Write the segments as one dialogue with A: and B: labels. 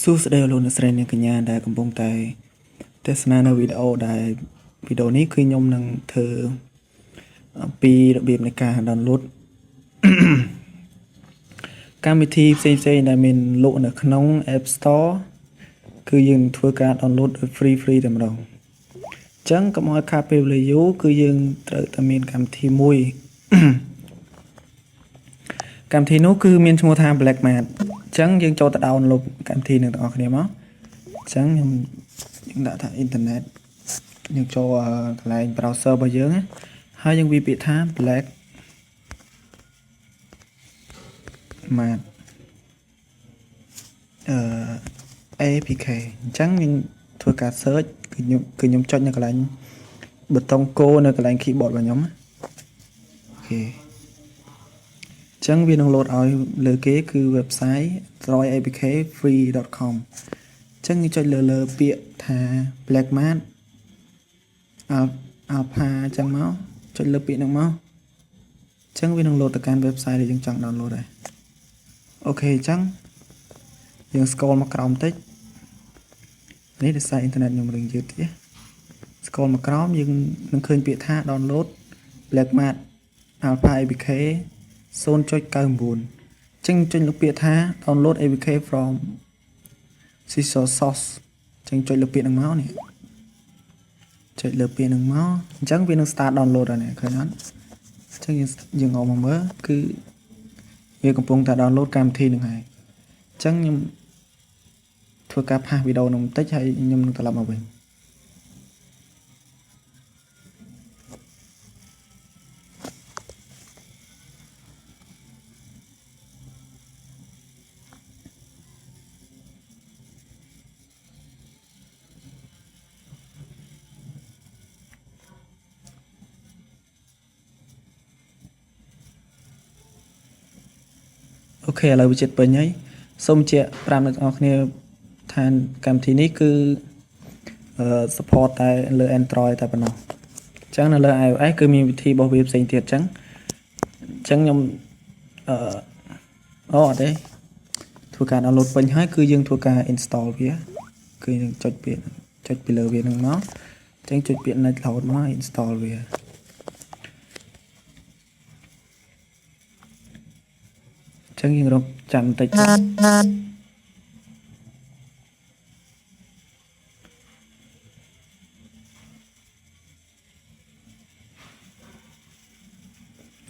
A: សួស្តីលោកអ្នកស្រីនិងកញ្ញាដែលកំពុងតែទស្សនានៅវីដេអូដែលវីដេអូនេះគឺខ្ញុំនឹងធ្វើអំពីរបៀបនៃការ download កម្មវិធីផ្សេងៗដែលមានលក់នៅក្នុង App Store គឺយើងធ្វើការ download free តែម្ដងអញ្ចឹងកុំឲ្យខាតពេលវេលាយូរគឺយើងត្រូវតែមានកម្មវិធីមួយ កម្មវិធីនោះគឺមានឈ្មោះថា Blackmat អញ្ចឹងយើងចូលទៅ download កម្មវិធីនឹងទាំងអស់គ្នាមកអញ្ចឹងយើងដាក់ថា internet យើងចូលកន្លែង browser របស់យើងហើយយើងវាយពាក្យថា Blackmat APK អញ្ចឹងយើងធ្វើការ search គឺខ្ញុំចុចនៅកន្លែងប៊ូតុងកូនៅកន្លែង keyboard របស់ខ្ញុំអូខេចឹងវានឹង load ឲ្យលើគេគឺ website androidapkfree.com ចឹងយើងចុចលើពាក្យថា Blackmat Alpha ចឹងមកចុចលើពាក្យហ្នឹងមកចឹងវានឹង load ទៅកាន់ website ដែលយើងចង់ download ដែរអូខេចឹងយើង scroll មកក្រោមបន្តិចនេះដោយសារ internet ខ្ញុំរឿងយឺតទៀត scroll មកក្រោមយើងនឹងឃើញពាក្យថា download Blackmat Alpha APK 0.99 ចឹងចុចលើពាក្យថា download APK from Cecil Source ចឹងចុចលើពាក្យហ្នឹងមកនេះចុចលើពាក្យហ្នឹងមកអញ្ចឹងវានឹង start download ហើយនេះឃើញអត់អញ្ចឹងយើងអមមកមើលគឺវាកំពុងតែ download កម្មវិធីហ្នឹងហើយអញ្ចឹងខ្ញុំធ្វើការផាសវីដេអូហ្នឹងបន្តិចហើយខ្ញុំនឹងត្រឡប់មកវិញអូខេឥឡូវវាចិត្តពេញហើយសូមបញ្ជាក់ប្រាប់អ្នកទាំងអស់គ្នាថាកម្មវិធីនេះគឺsupport តែលើ Android តែប៉ុណ្ណោះអញ្ចឹងនៅលើ iOS គឺមានវិធីរបស់វាផ្សេងទៀតអញ្ចឹងខ្ញុំអត់ទេធ្វើការ download ពេញហើយគឺយើងធ្វើការ install វាគឺយើងចុចពីលើវានឹងមកអញ្ចឹងចុចពាក្យ next load មក install វាចឹងយើងរកចាំបន្តិច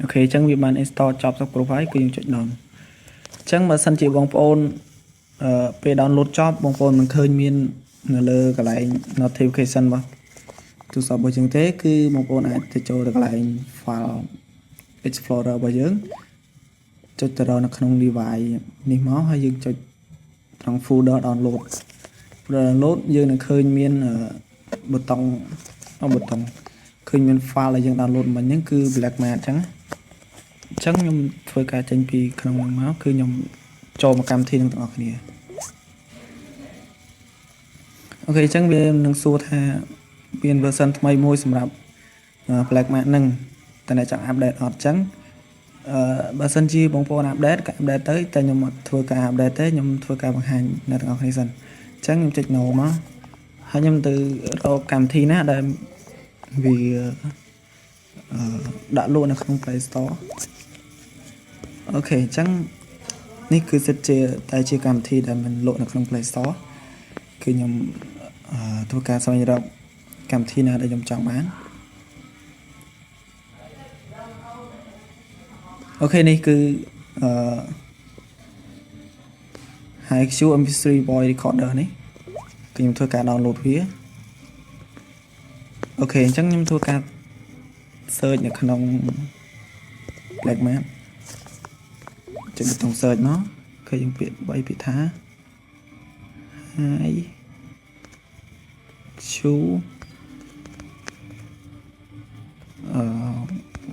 A: អូខេចឹងវាបាន install ចប់សគ្រប់ហើយគឺយើងចុច down ចឹងបើសិនជាបងប្អូនពេល download ចប់បងប្អូនមិនឃើញមាននៅលើកន្លែង notification របស់ទូរស័ព្ទរបស់យើងទេគឺបងប្អូនអាចទៅចូលទៅកន្លែង file explorer របស់យើងចុចទៅរកនៅក្នុង device នេះមកហើយយើងចុចត្រង់ folder download យើងនឹងឃើញមានប៊ូតុងឃើញមាន file ដែលយើង download មិញហ្នឹងគឺ Blackmat អញ្ចឹងខ្ញុំធ្វើការចេញពីក្នុងហ្នឹងមកគឺខ្ញុំចូលមកកម្មវិធីនឹងទាំងអស់គ្នាអូខេអញ្ចឹងវានឹងសួរថាមាន version ថ្មីមួយសម្រាប់ Blackmat ហ្នឹងតើអ្នកចង់ update អត់អញ្ចឹងបើសិនជាបងប្អូន update ទៅតែខ្ញុំអត់ធ្វើការ update ទេខ្ញុំធ្វើការបង្ហាញអ្នកទាំងអស់គ្នាសិនអញ្ចឹងខ្ញុំចុច no មកហើយខ្ញុំទៅរកកម្មវិធីណាដែលវាដាក់លក់នៅក្នុង Play Store អូខេអញ្ចឹងនេះគឺសិតជាកម្មវិធីដែលមិនលក់នៅក្នុង Play Store គឺខ្ញុំធ្វើការស្វែងរកកម្មវិធីណាដែលខ្ញុំចង់បានអូខេនេះគឺHiQ MP3 voice recorder នេះគឺខ្ញុំធ្វើការ download វាអូខេអញ្ចឹងខ្ញុំធ្វើការ search នៅក្នុង Blackmat ចុចប៊ូតុង search មកគឺយើងពាក្យថា HiQ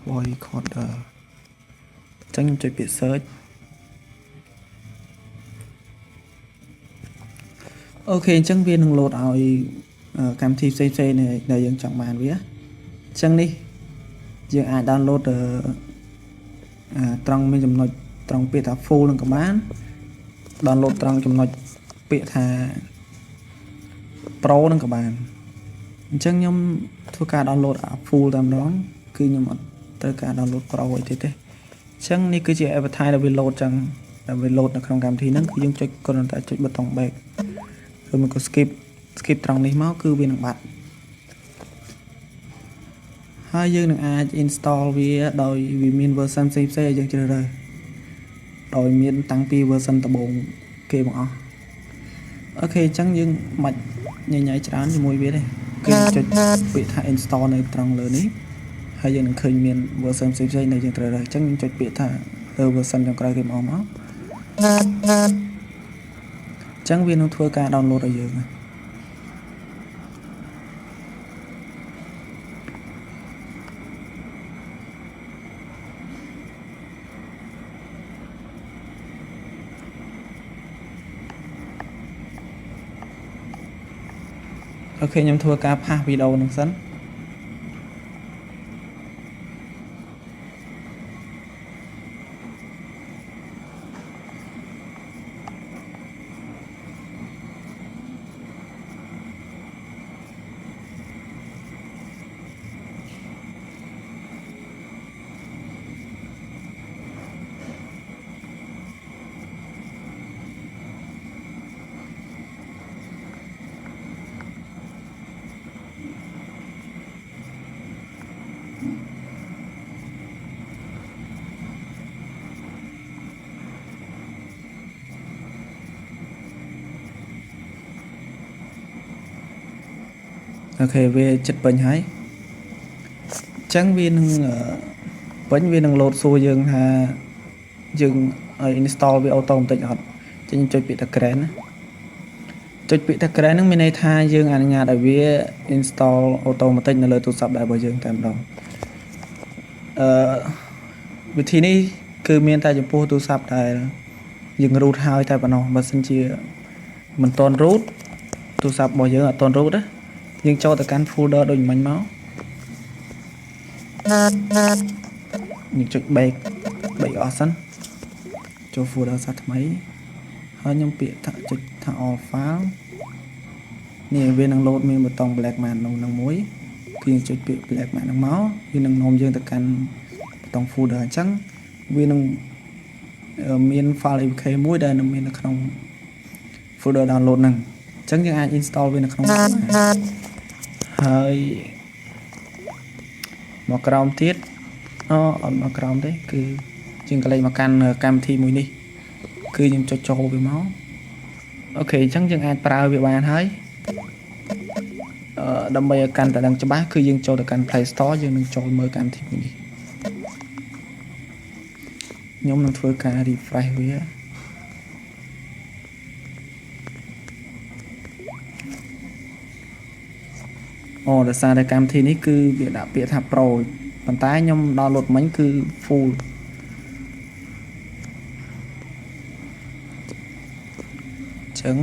A: voice recorderចឹងខ្ញុំចុចពាក្យ search អូខេអញ្ចឹងវានឹង load ឲ្យកម្មវិធីផ្សេងៗដែលយើងចង់បានវាអញ្ចឹងនេះយើងអាច download ត្រង់មានចំណុចត្រង់ពាក្យថា full នឹងក៏បាន download ត្រង់ចំណុច ពាក្យថា Pro នឹងក៏បានអញ្ចឹងខ្ញុំធ្វើការ download full តែម្ដងគឺខ្ញុំអត់ត្រូវការ download Pro អីទេអញ្ចឹងនេះគឺជា advertise ដែលវា load ចឹងដែលវា load នៅក្នុងកម្មវិធីហ្នឹងគឺយើងចុចគ្រាន់តែចុចប៊ូតុង back ឬមកក៏ skip ត្រង់នេះមកគឺវានឹងបាត់ហើយយើងនឹងអាច install វាដោយវាមាន version ផ្សេងៗឲ្យយើងជ្រើសរើសដោយមានតាំងពី version ដំបូងគេបងអស់អូខេអញ្ចឹងយើងមិនញ៉ៃច្រើនជាមួយវាទេគឺចុចពាក្យថា install នៅត្រង់លើនេះហើយយើងនឹងឃើញមាន version ផ្សេងៗដែលយើងត្រូវរើសអញ្ចឹងយើងចុចពាក្យថា version ចុងក្រោយគេមកអញ្ចឹងវានឹងធ្វើការ download ឲ្យយើងអូខេខ្ញុំធ្វើការផាសវីដេអូនឹងសិនអូខេវាចិត្តពេញហើយអញ្ចឹងវានឹងពេញវានឹង load សួរយើងថាយើងឲ្យ install វា auto បន្តិចអត់អញ្ចឹងចុចពាក្យថា grant ចុចពាក្យថា grant ហ្នឹងមានន័យថាយើងអនុញ្ញាតឲ្យវា install automatic នៅលើទូរស័ព្ទដែររបស់យើងតែម្ដងវិធីនេះគឺមានតែចំពោះទូរស័ព្ទដែលយើង root ហើយតែប៉ុណ្ណោះបើសិនជាមិនទាន់ root ទូរស័ព្ទរបស់យើងអត់ទាន់ root ណាយើងចូលទៅកាន់ folder ដូចមិញមកយើងចុច back អស់សិនចូល folder សាថ្មីហើយខ្ញុំពាក្យថាចុចថា all file នេះវានឹង load មានប៊ូតុង black man នឹងមួយគឺយើងចុចពាក្យ black man ហ្នឹងមកវានឹងនាំយើងទៅកាន់ប៊ូតុង folder អញ្ចឹងវានឹងមាន file APK មួយដែលនឹងមាននៅក្នុង folder download ហ្នឹងអញ្ចឹងយើងអាច install វានៅក្នុងហើយមកក្រោមទៀតអត់មកក្រោមទេគឺជាងកលេចមកកាន់កម្មវិធីមួយនេះគឺខ្ញុំចុចចូលវាមកអូខេអញ្ចឹងយើងអាចប្រើវាបានហើយដើម្បីឲ្យកាន់តែដឹងច្បាស់គឺយើងចូលទៅកាន់ Play Store យើងនឹងចូលមើលកម្មវិធីមួយនេះខ្ញុំនឹងធ្វើការ refresh វាដោយសារតែកម្មវិធីនេះគឺវាដាក់ពាក្យថា Pro ប៉ុន្តែខ្ញុំ download មិញគឺ full ចឹង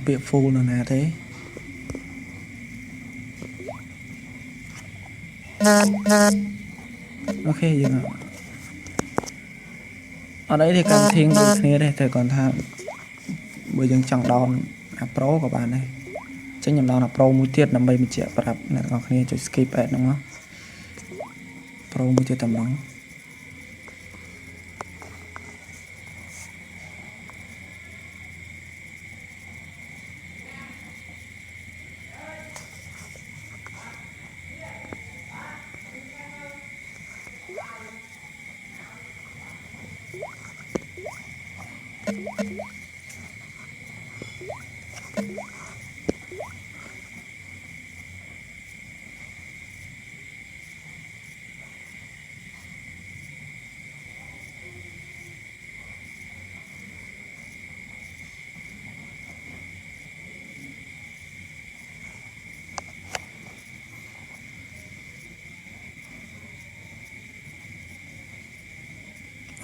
A: ពាក្យ full នៅណាទេអូខេយើងអត់អីទេកម្មវិធីដូចគ្នាទេតែគាត់ថាបើយើងចង់ down Pro ក៏បានដែរចឹងខ្ញុំ down Pro មួយទៀតដើម្បីបញ្ជាក់ប្រាប់អ្នកនរគ្នាចុច skip ad ហ្នឹងមក Pro មួយទៀតតែម្ដង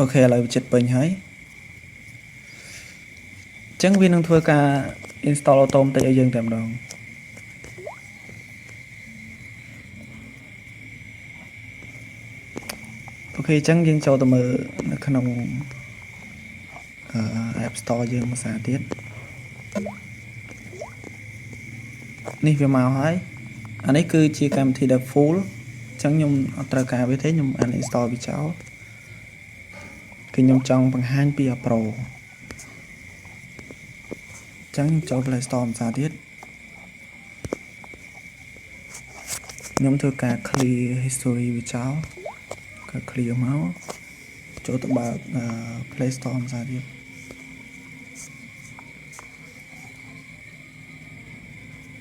A: អូខេឥឡូវចិត្តពេញហើយអញ្ចឹងវានឹងធ្វើការ install auto បន្តិចឲ្យយើងតែម្ដងអូខេអញ្ចឹងយើងចូលទៅមើលនៅក្នុងApp Store យើងមួយសារទៀត នេះវាមកហើយអានេះគឺជាកម្មវិធីដែល full អញ្ចឹងខ្ញុំអត់ត្រូវការវាទេខ្ញុំ uninstall វាចោលគឺខ្ញុំចង់បង្ហាញពី Pro អញ្ចឹងខ្ញុំចូល Play Store ម្សិលទៀតខ្ញុំធ្វើការ clear history វាចោលក៏ clear មកចូលទៅបើក Play Store ម្សិលទៀត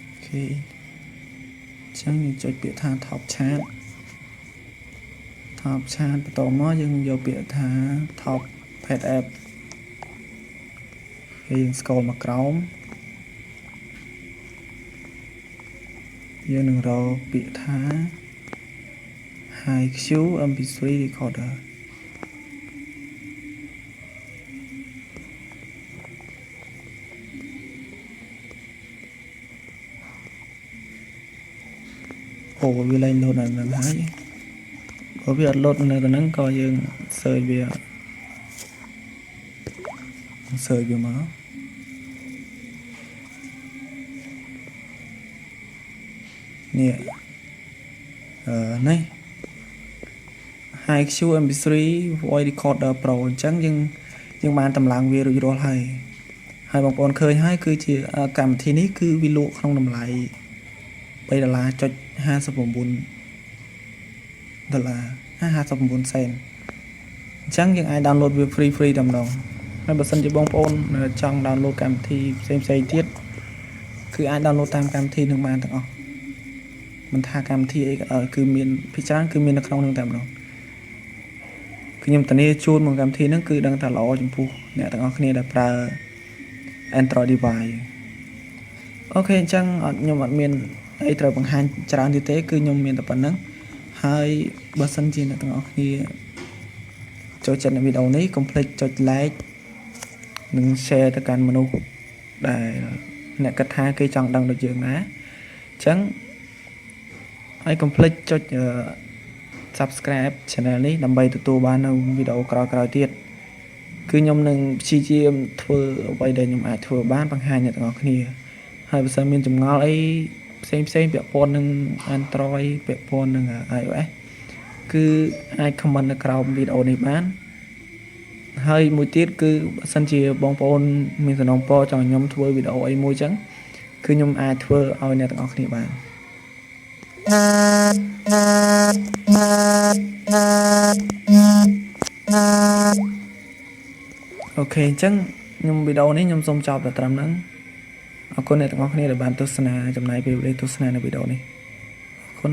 A: អូខេអញ្ចឹងយើងចុចពាក្យថា Top Chart បន្តមកយើងយកពាក្យថា Top Pad App ហើយយើង scroll មកក្រោមយើងនឹងរកពាក្យថា HiQ MP3 Recorder អូវាឡើងលោតនៅហ្នឹងហើយព្រោះវាអត់លោតនៅហ្នឹងក៏យើង search វាមកនេះនេះ HiQ MP3 Voice Recorder Pro អញ្ចឹងយើងបានតម្លើងវារួចរាល់ហើយបងប្អូនឃើញហើយគឺជាកម្មវិធីនេះគឺវាលក់ក្នុងតម្លៃ$3.59 $59 សេនអញ្ចឹងយើងអាច download វា free តែម្ដងហើយបើសិនជាបងប្អូនចង់ download កម្មវិធីផ្សេងទៀតគឺអាច download តាមកម្មវិធីនឹងបានទាំងអស់មិនថាកម្មវិធីអីក៏ដោយគឺមានភាគច្រើនគឺមាននៅក្នុងនឹងតែម្ដងគឺខ្ញុំធានាជូនមកកម្មវិធីហ្នឹងគឺដឹងថាល្អចំពោះអ្នកទាំងអស់គ្នាដែលប្រើ Android device អូខេអញ្ចឹងខ្ញុំអត់មានអីត្រូវបង្ហាញច្រើនទៀតទេគឺខ្ញុំមានតែប៉ុណ្្នឹងហើយបើសិនជាអ្នកទាំងអស់គ្នាចូលចិត្តនៅវីដេអូនេះកុំភ្លេចចុច like និង share ទៅកាន់មនុស្សដែលអ្នកគិតថាគេចង់ដឹងដូចយើងណាអញ្ចឹងហើយកុំភ្លេចចុច subscribe channel នេះដើម្បីទទួលបាននៅវីដេអូក្រោយៗទៀតគឺខ្ញុំនឹងព្យាយាមធ្វើអ្វីដែលខ្ញុំអាចធ្វើបានបង្ហាញអ្នកទាំងអស់គ្នាហើយបើសិនមានចម្ងល់អីផ្សេងពាក់ព័ន្ធនឹង Android ពាក់ព័ន្ធនឹង iOS គឺអាច comment នៅក្រោមវីដេអូនេះបានហើយមួយទៀតគឺបើសិនជាបងប្អូនមានសំណពរចង់ខ្ញុំធ្វើវីដេអូអីមួយចឹងគឺខ្ញុំអាចធ្វើឲ្យអ្នកទាំងអស់គ្នាបានអូខេអញ្ចឹងខ្ញុំវីដេអូនេះខ្ញុំសូមចប់តែត្រឹមហ្នឹងអរគុណអ្នកទាំងអស់គ្នាដែលបានទស្សនាចំណាយពេលវេលាទស្សនានៅវីដេអូនេះអរគុណ